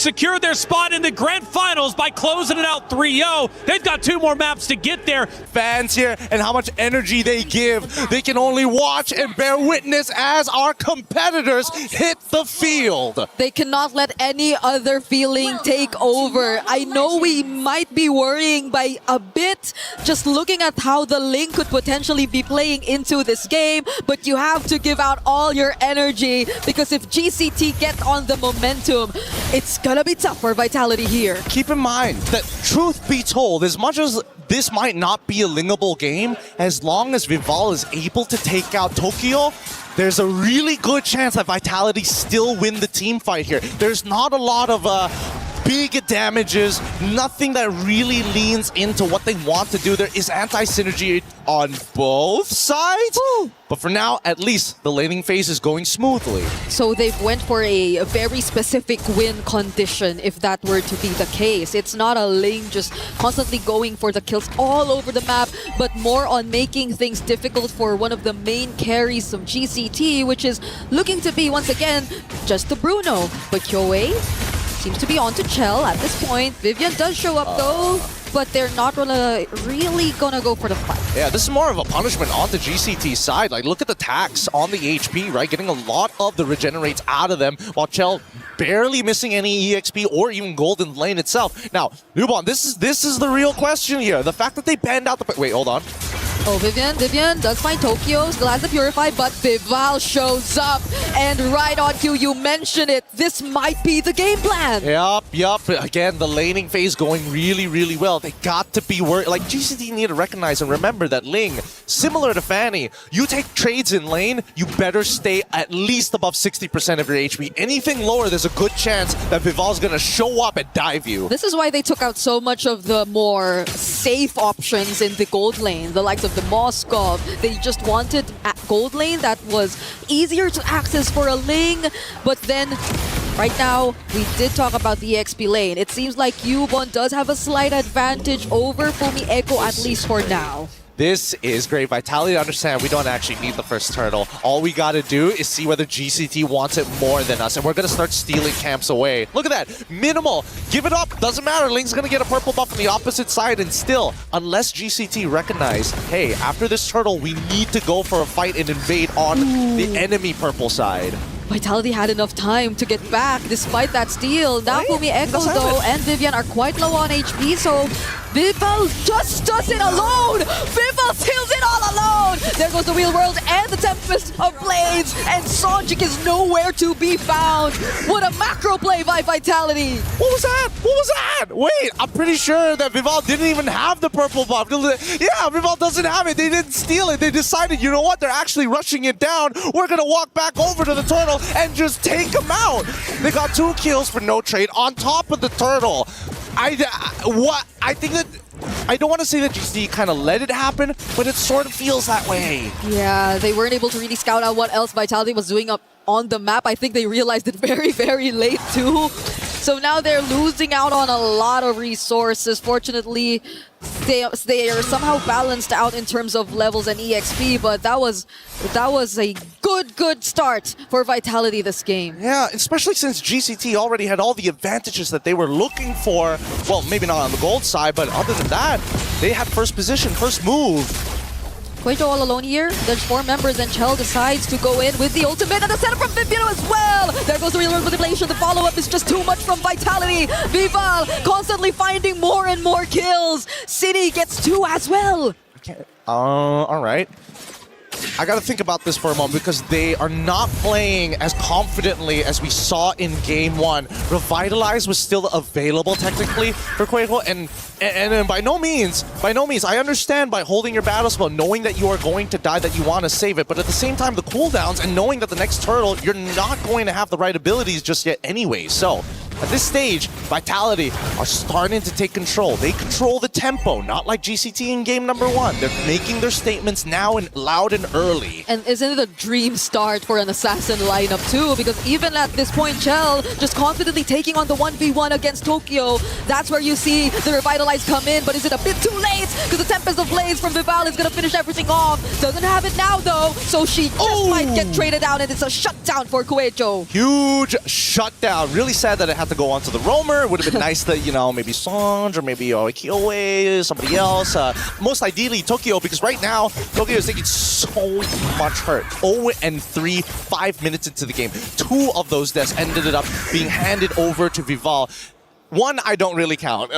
secure their spot in the grand finals by closing it out 3-0. They've got 2 more maps to get there. Fans here and how much energy they give. They can only watch and bear witness as our competitors hit the field. They cannot let any other feeling take over. I know we might be worrying by a bit just looking at how the Ling could potentially be playing into this game, but you have to give out all your energy because if GCT get on the momentum, it's gonna be tough for Vitality here. Keep in mind that, truth be told, as much as this might not be a lingable game, as long as Vival is able to take out Tokyo, there's a really good chance that Vitality still win the team fight here. There's not a lot of big damages, nothing that really leans into what they want to do. There is anti-synergy on both sides, but for now, at least, the laning phase is going smoothly. So they've went for a very specific win condition if that were to be the case. It's not a Ling just constantly going for the kills all over the map, but more on making things difficult for one of the main carries of GCT, which is looking to be, once again, just the Bruno. But Kyoei seems to be on to Chell at this point. Vivian does show up though, but they're not really gonna go for the fight. Yeah, this is more of a punishment on the GCT side. Like, look at the tax on the HP, right? Getting a lot of the regenerates out of them, while Chell barely missing any EXP or even gold in lane itself. Now, Newbon, this is the real question here. The fact that they banned out the... Wait, hold on. Oh, Vivian does find Tokyo, still has the Purify, but Vival shows up. And right on cue, you mentioned it, this might be the game plan. Yup. Again, the laning phase going really, really well. They got to be worried. Like, GCT need to recognize and remember that Ling, similar to Fanny, you take trades in lane, you better stay at least above 60% of your HP. Anything lower, there's a good chance that Vival's gonna show up and dive you. This is why they took out so much of the more safe options in the gold lane, the likes of the Moskov. They just wanted a gold lane that was easier to access for a Ling, but then right now, we did talk about the EXP lane. It seems like Yubon does have a slight advantage over Fumi Echo, at least for now. This is great. Vitality to understand we don't actually need the first turtle. All we gotta do is see whether GCT wants it more than us, and we're gonna start stealing camps away. Look at that. Minimal. Give it up. Doesn't matter. Ling's gonna get a purple buff on the opposite side, and still, unless GCT recognize, hey, after this turtle, we need to go for a fight and invade on the enemy purple side. Vitality had enough time to get back despite that steal. Now Fumi Echo though and Vivian are quite low on HP, so Vival just does it alone! Vival steals it all alone! There goes the Real World and the Tempest of Blades, and Sonjik is nowhere to be found. What a macro play by Vitality! What was that? What was that? Wait, I'm pretty sure that Vival didn't even have the purple buff. Yeah, Vival doesn't have it. They didn't steal it. They decided, you know what? They're actually rushing it down. We're gonna walk back over to the turtle and just take him out. They got 2 kills for no trade on top of the turtle. I think that I don't want to say that GCT kind of let it happen, but it sort of feels that way. Yeah, they weren't able to really scout out what else Vitality was doing up on the map. I think they realized it very, very late too. So now they're losing out on a lot of resources. Fortunately, they are somehow balanced out in terms of levels and EXP, but that was a good start for Vitality this game. Yeah, especially since GCT already had all the advantages that they were looking for. Well, maybe not on the gold side, but other than that, they had first position, first move. Quaito all alone here. There's 4 members and Chell decides to go in with the ultimate and the setup from Vivian as well. There goes the Real World manipulation. The follow-up is just too much from Vitality. Vival constantly finding more and more kills. City gets 2 as well. All right. I gotta think about this for a moment because they are not playing as confidently as we saw in Game 1. Revitalize was still available technically for Quavo, and by no means, I understand by holding your battle spell, knowing that you are going to die, that you want to save it, but at the same time, the cooldowns and knowing that the next turtle, you're not going to have the right abilities just yet anyway. So, at this stage, Vitality are starting to take control. They control the tempo, not like GCT in game number 1. They're making their statements now and loud and early. And isn't it a dream start for an assassin lineup too? Because even at this point, Chell just confidently taking on the 1v1 against Tokyo. That's where you see the Revitalize come in, but is it a bit too late? Because the Tempest of Blades from Vival is going to finish everything off. Doesn't have it now though, so she just might get traded out, and it's a shutdown for Kuejo. Huge shutdown. Really sad that it had to go onto the roamer. It would have been nice that, you know, maybe Sanj or maybe Kyoe, somebody else. Most ideally, Tokyo, because right now, Tokyo is taking so much hurt. 0-3, 5 minutes into the game. 2 of those deaths ended up being handed over to Vival. One, I don't really count.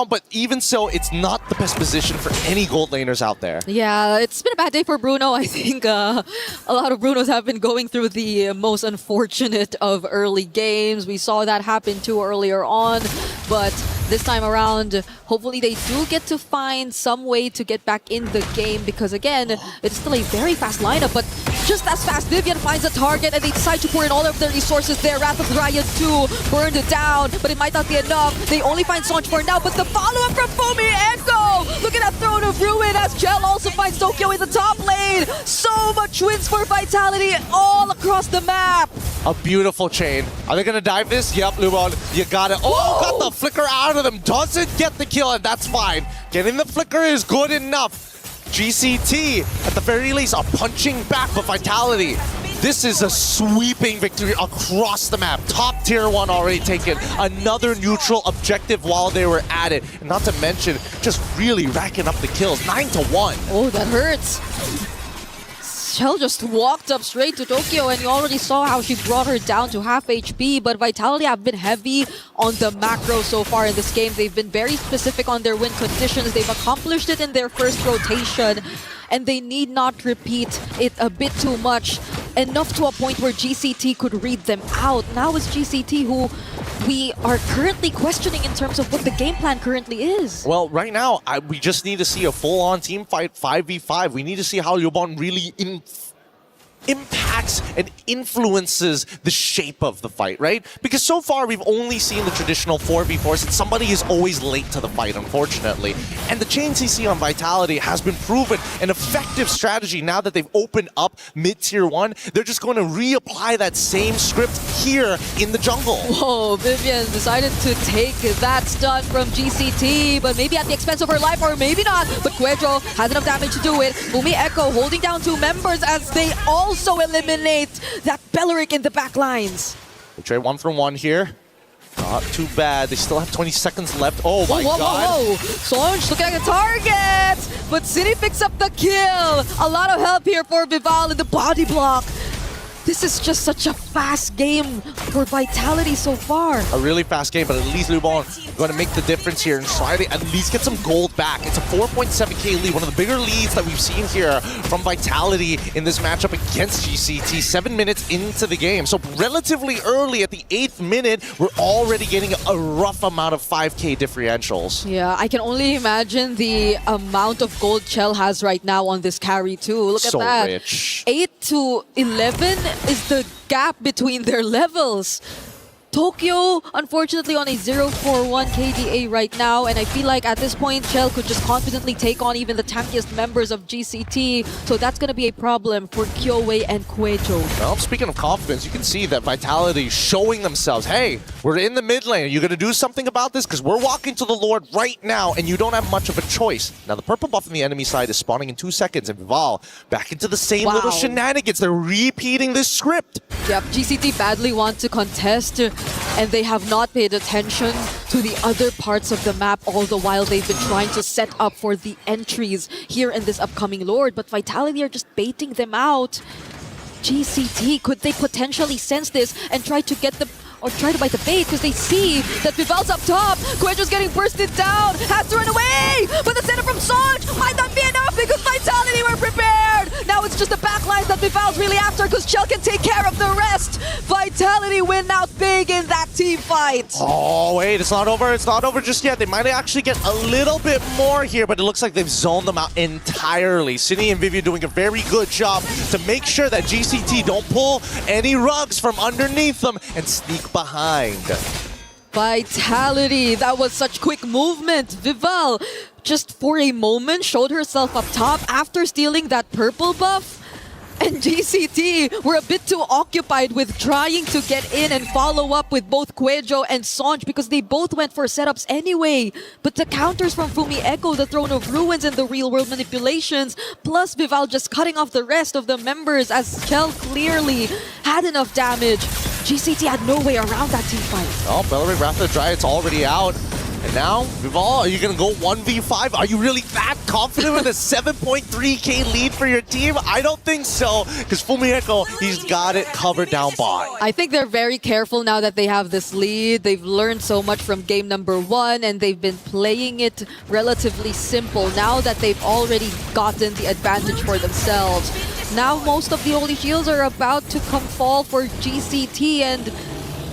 But even so, it's not the best position for any gold laners out there. Yeah, it's been a bad day for Bruno. I think a lot of Brunos have been going through the most unfortunate of early games. We saw that happen too earlier on, but this time around, hopefully they do get to find some way to get back in the game, because again, it's still a very fast lineup, but just as fast, Vivian finds a target and they decide to pour in all of their resources there. Wrath of Ryan 2 burned it down, but it might not be enough. They only find Sanj for now, but the follow-up from Fumi Echo! Look at that Throne of Ruin as Gel also finds Tokyo in the top lane. So much wins for Vitality all across the map. A beautiful chain. Are they gonna dive this? Yep, Lubon, you got it. Oh, got the flicker out of them. Doesn't get the kill, and that's fine. Getting the flicker is good enough. GCT, at the very least, are punching back for Vitality. This is a sweeping victory across the map. Top tier 1 already taken. Another neutral objective while they were at it. And not to mention, just really racking up the kills. 9-1. Oh, that hurts. Shell just walked up straight to Tokyo, and you already saw how she brought her down to half HP, but Vitality have been heavy on the macro so far in this game. They've been very specific on their win conditions. They've accomplished it in their first rotation, and they need not repeat it a bit too much, enough to a point where GCT could read them out. Now it's GCT who we are currently questioning in terms of what the game plan currently is. Well, right now, we just need to see a full-on team fight 5v5. We need to see how Lubon really impacts and influences the shape of the fight, right? Because so far we've only seen the traditional 4v4s, and somebody is always late to the fight, unfortunately. And the chain CC on Vitality has been proven an effective strategy now that they've opened up mid-tier 1. They're just going to reapply that same script here in the jungle. Whoa, Vivian decided to take that stun from GCT, but maybe at the expense of her life, or maybe not. But Quedro has enough damage to do it. Fumi Echo holding down 2 members as they also eliminate that Belleric in the back lines. They trade 1 for 1 here. Not too bad. They still have 20 seconds left. Oh my whoa, god. Whoa. Sonj looking at the target, but City picks up the kill. A lot of help here for Vival in the body block. This is just such a fast game for Vitality so far. A really fast game, but at least Lubon going to make the difference here and try to at least get some gold back. It's a 4.7k lead, one of the bigger leads that we've seen here from Vitality in this matchup against GCT. 7 minutes into the game. So relatively early at the 8th minute, we're already getting a rough amount of 5k differentials. Yeah, I can only imagine the amount of gold Chell has right now on this carry too. Look at that. So rich. 8 to 11 is the gap between their levels. Tokyo, unfortunately, on a 0-4-1 KDA right now, and I feel like at this point, Chell could just confidently take on even the tankiest members of GCT, so that's going to be a problem for Kyoe and Quejo. Well, speaking of confidence, you can see that Vitality showing themselves, hey, we're in the mid lane. Are you going to do something about this? Because we're walking to the Lord right now, and you don't have much of a choice. Now, the purple buff on the enemy side is spawning in 2 seconds, and Vival back into the same little shenanigans. They're repeating this script. Yep, GCT badly want to contest, and they have not paid attention to the other parts of the map, all the while they've been trying to set up for the entries here in this upcoming Lord. But Vitality are just baiting them out. GCT, could they potentially sense this and try to get the or try to bite the bait, because they see that Vival's up top. Quejo's getting bursted down, has to run away, but the center from Sanj might not be enough because Vitality were prepared. Now it's just the backlines that Vival's really after, because Chell can take care of the rest. Vitality win out big in that team fight. Oh, wait, it's not over. It's not over just yet. They might actually get a little bit more here, but it looks like they've zoned them out entirely. Cine and Vivian doing a very good job to make sure that GCT don't pull any rugs from underneath them and sneak behind. Vitality, that was such quick movement. Vival just for a moment showed herself up top after stealing that purple buff. And GCT were a bit too occupied with trying to get in and follow up with both Quejo and Sanj, because they both went for setups anyway. But the counters from Fumi Echo, the Throne of Ruins, and the real-world manipulations, plus Vival just cutting off the rest of the members as Chell clearly had enough damage. GCT had no way around that team fight. Oh, Bellerin Wrath of the Dryad's already out. And now, Vival, are you going to go 1v5? Are you really that confident with a 7.3k lead for your team? I don't think so, because Fumieko, he's got it covered down by. I think they're very careful now that they have this lead. They've learned so much from game number 1, and they've been playing it relatively simple. Now that they've already gotten the advantage for themselves, now most of the holy shields are about to come fall for GCT, and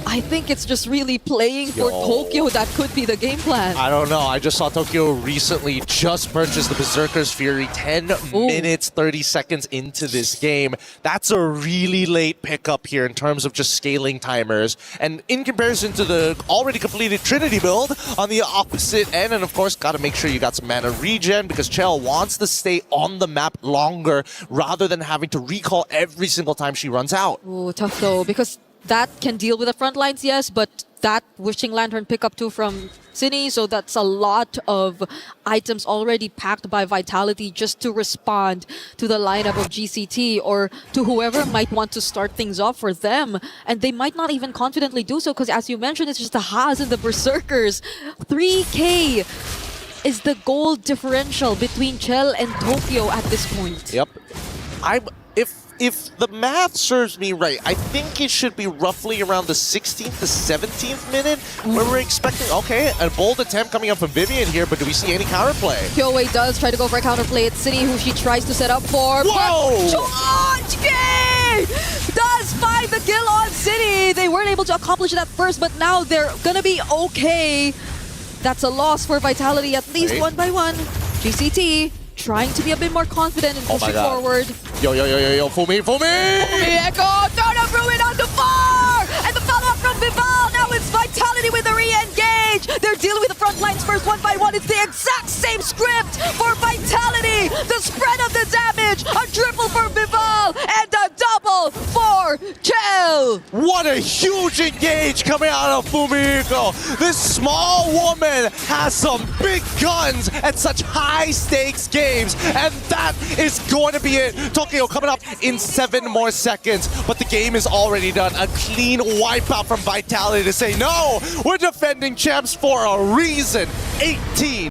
I think it's just really playing for Tokyo that could be the game plan. I don't know. I just saw Tokyo recently just purchase the Berserker's Fury 10 minutes, 30 seconds into this game. That's a really late pickup here in terms of just scaling timers. And in comparison to the already completed Trinity build on the opposite end, and of course, got to make sure you got some mana regen because Chell wants to stay on the map longer rather than having to recall every single time she runs out. Ooh, tough though, because that can deal with the front lines, yes, but that Wishing Lantern pickup too from Cine, so that's a lot of items already packed by Vitality just to respond to the lineup of GCT or to whoever might want to start things off for them. And they might not even confidently do so because, as you mentioned, it's just the Haas and the Berserkers. 3k is the goal differential between Chell and Tokyo at this point. Yep. If the math serves me right, I think it should be roughly around the 16th to 17th minute where we're expecting, okay, a bold attempt coming up from Vivian here, but do we see any counterplay? Kyoei does try to go for a counterplay. It's Cine who she tries to set up for. Whoa! Gen.G does find the kill on Cine. They weren't able to accomplish it at first, but now they're gonna be okay. That's a loss for Vitality, at least one by one. GCT trying to be a bit more confident and pushing forward. Yo, Fumi! Echo, throw the ruin on the far! And the follow-up from Vival, now it's Vitality with the re-engage! They're dealing with the front lines first, one by one. It's the exact same script for Vitality! The spread of the damage, a triple for Vival, and a double for Chell! What a huge engage coming out of Fumiko! This small woman has some big guns at such high-stakes games, and that is going to be it. Tokyo coming up in 7 more seconds, but the game is already done. A clean wipeout from Vitality to say, no, we're defending champs for a reason. 18